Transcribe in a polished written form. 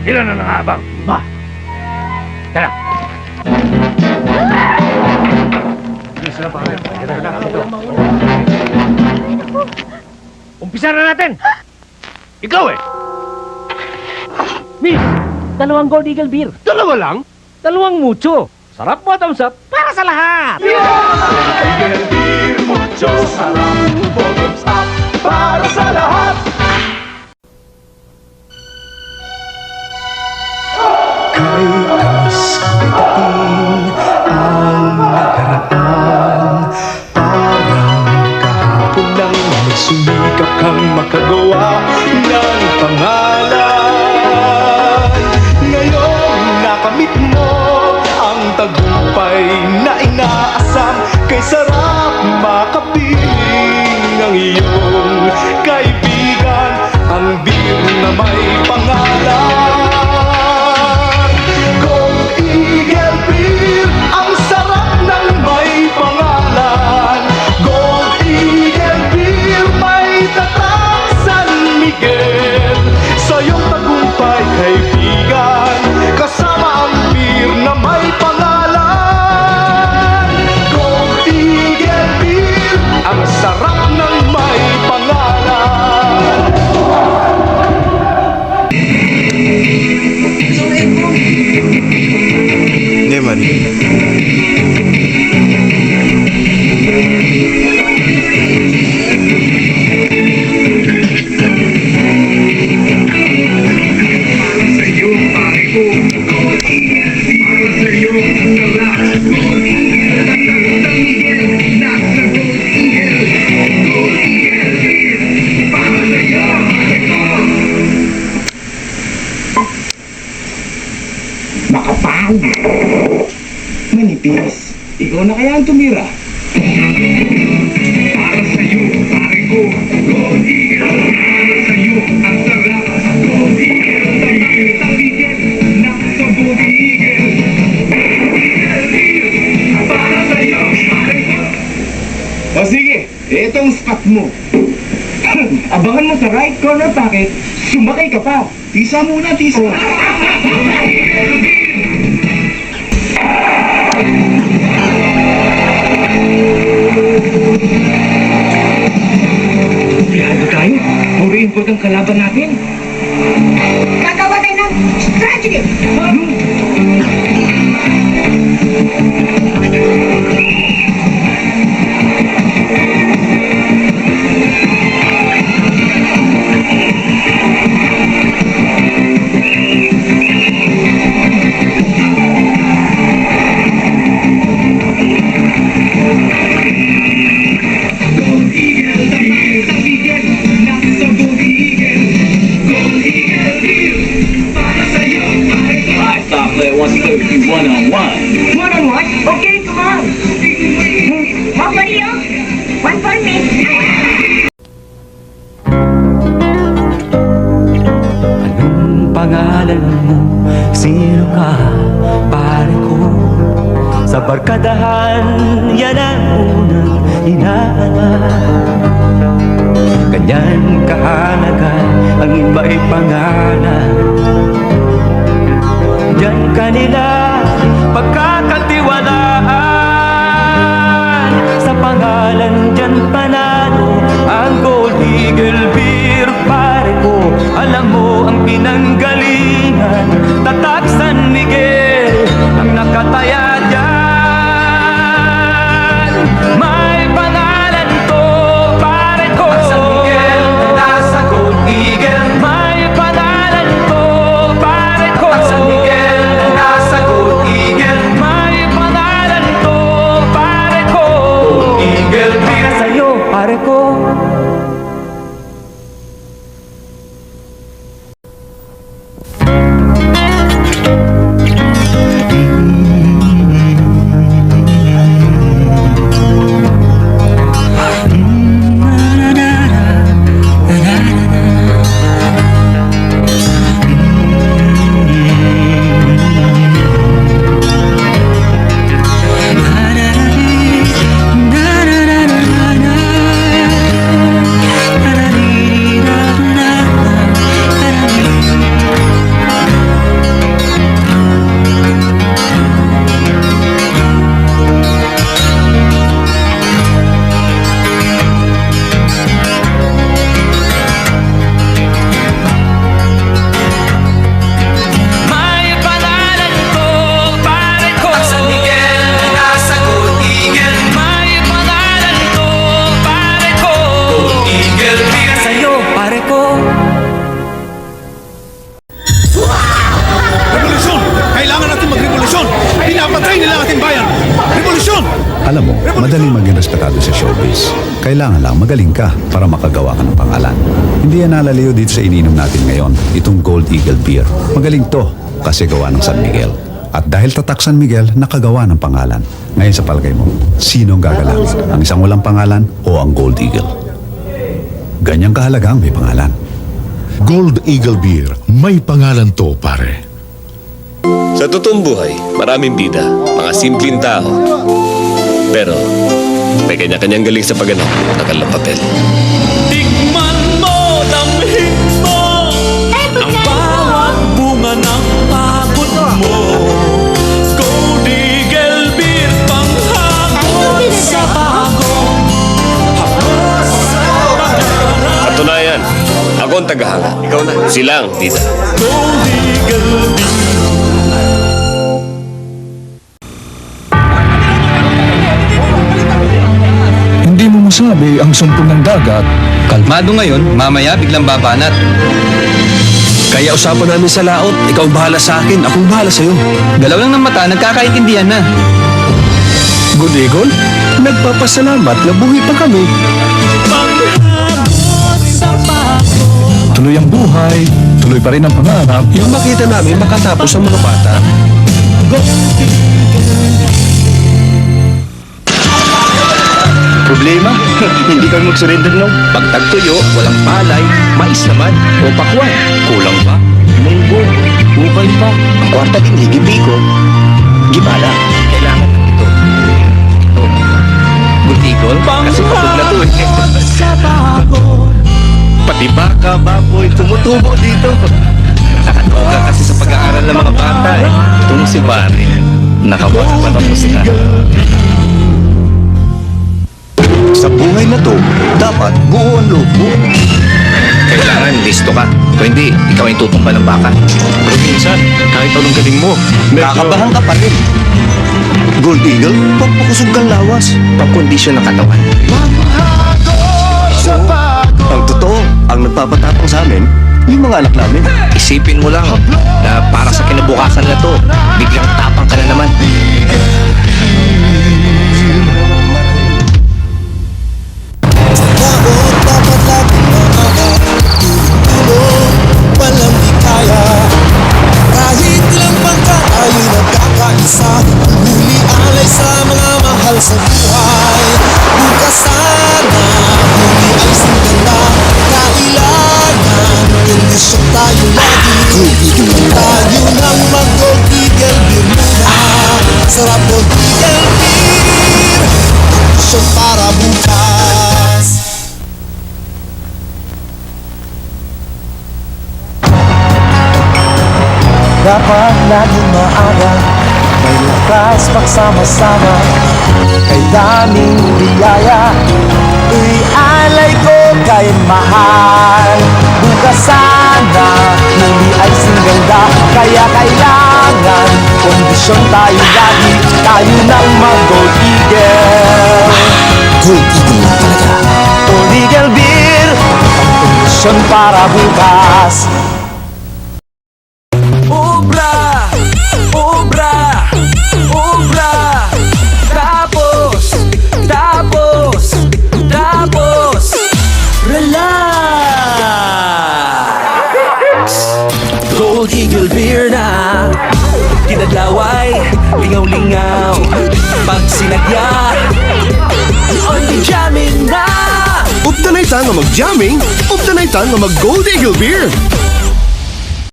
Ilan na nangaabang? Ma! Tara! Bilis na, pare. Umpisa na natin! Ikaw eh! Miss, 2 Gold Eagle beer. Dalawa lang? 2 mucho. Sarap bottoms up para sa lahat. Eagle Beer, mucho sarap, bottoms up, para sa lahat. Kay anis kumiting ang nakaraan. Parang kahapon lang nagsumikap kang makagawa ng pangalan. Ngayon nakamit mo ang tagumpay na inaasam. Kay sarap makapiling ang iyong kaibigan, ang beer na may pangalan. Gold Eagle Beer, ang sarap ng may pangalan. Gold Eagle Beer, may tatak San Miguel. Sa iyong tagumpay, kaibigan, kasama ang beer na may pangalan. Gold Eagle Beer, ang sarap ng may pangalan. Hindi man. Makapang! Manipis. Ikaw na kaya ang tumira? Para sa'yo, pare ko. Gold Eagle. Para sa'yo, ang sarap. Gold Eagle. Tabigin na sa Gold Eagle. Para sa'yo, pare ko. O sige, etong spot mo. Abangan mo sa right corner pocket. Sumakay ka pa. Tisa muna, tisa. Biyado tayo. Purihin po ang kalaban natin. Gagawa tayo ng strategy! One-on-one. One-on-one? Okay, come on! One for you, one for me. Anong pangalan mo? Sino ka? Pare ko. Sa barkadahan, yan ang unang hinahanap. Ganyan kahalaga ang may pangalan. Diyan kanila pagkakatiwalaan. Sa pangalan diyan panalo ang Gold Eagle Beer, pare ko. Alam mo ang pinanggalingan, tatak San Miguel ang nakataya diyan. May pangalan to, pare ko. Ang San Miguel na nasa Gold Eagle. May pangalan to, pare ko. Ang San Miguel na nasa Gold Eagle. May pangalan to, pare ko. Gold Eagle Beer sa'yo, pare ko. Kailangan lang magaling ka para makagawa ka ng pangalan. Hindi yan nalalayo dito sa ininom natin ngayon, itong Gold Eagle Beer. Magaling to kasi gawa ng San Miguel. At dahil tatak San Miguel, nakagawa ng pangalan. Ngayon sa palagay mo, sino ang gagalang? Ang isang walang pangalan o ang Gold Eagle? Ganyang kahalaga ang may pangalan. Gold Eagle Beer, may pangalan to, pare. Sa totoong buhay, maraming bida, mga simpleng tao. Pero, may kanya-kanyang galing sa pagganap ng kanilang papel. Tikman mo, damhin mo ang bawat bunga ng pagod mo. Gold Eagle Beer, panghagod sa bagong hapos sa pagharap. Katunayan, ako ang tagahanga. Ikaw na. Silang, tita. Gold Eagle Beer. Hindi mo masabi ang sumpong ng dagat. Kalmado ngayon, mamaya biglang babanat. Kaya usapan namin sa laot. Ikaw ang bahala sa akin, akong bahala sa'yo. Galaw lang ng mata, nagkakaintindihan na. Good Eagle, nagpapasalamat na buhay pa kami. Panghagod sa bagong Tuloy ang buhay, tuloy pa rin ang pangarap. Yung makita namin makatapos ang mga bata. Problema? Hindi kami mag-surrender no? Pagtagtuyo, walang palay, mais naman, o pakwan. Kulang pa? Munggo, upay pa. Ang kwarta din, higipiko. Gibala, kailangan ng ito. Ito. Butikol, kasi pagod na to eh. sa bagong Pati baka, baboy, tumutubo dito. Nakatoka kasi sa pag-aaral ng mga bata eh. Itong si Barry, nakabot pa tapos na. Sa buhay na to, dapat buo ang loob mo. Kailangan listo ka. Kung hindi, ikaw ay tutumpa ng baka. Pero minsan, kahit anong galing mo, Kakabahan ka pa rin. Gold Eagle, pampakusog kang lawas. pang-kondisyon ng katawan. Ang totoo, ang nagpapatapang sa amin, yung mga anak namin. Isipin mo lang na para sa kinabukasan na to, biglang tapang ka na naman. Walang di kaya kahit ilang bangka tayo'y nagkakaisa. Ang huli alay sa mga mahal sa buhay. Bukas sana huli ay singkanda. Kailangan kondisyon tayo lagi. Tayo nang mag-Gold Eagle Beer muna. Sarap Gold Eagle Beer, kondisyon para bukas. Dapat laging maaga, may lakas pagsama-sama. Kay daming biyaya, ialay ko kay mahal. Bukas sana, hindi ay singganda. Kaya kailangan, kondisyon tayo lagi. Tayo nang mag-Gold Eagle. Gold Eagle lang talaga. Gold Eagle Beer, ang kondisyon para bukas. Obra, obra, obra. Tapos, tapos, tapos. Relax. Gold Eagle Beer na. Kinadlaway, lingaw-lingaw. Pag sinagya, on the jamming na. Uptanay ta nga mag-jamming, uptanay ta nga mag-Gold Eagle Beer.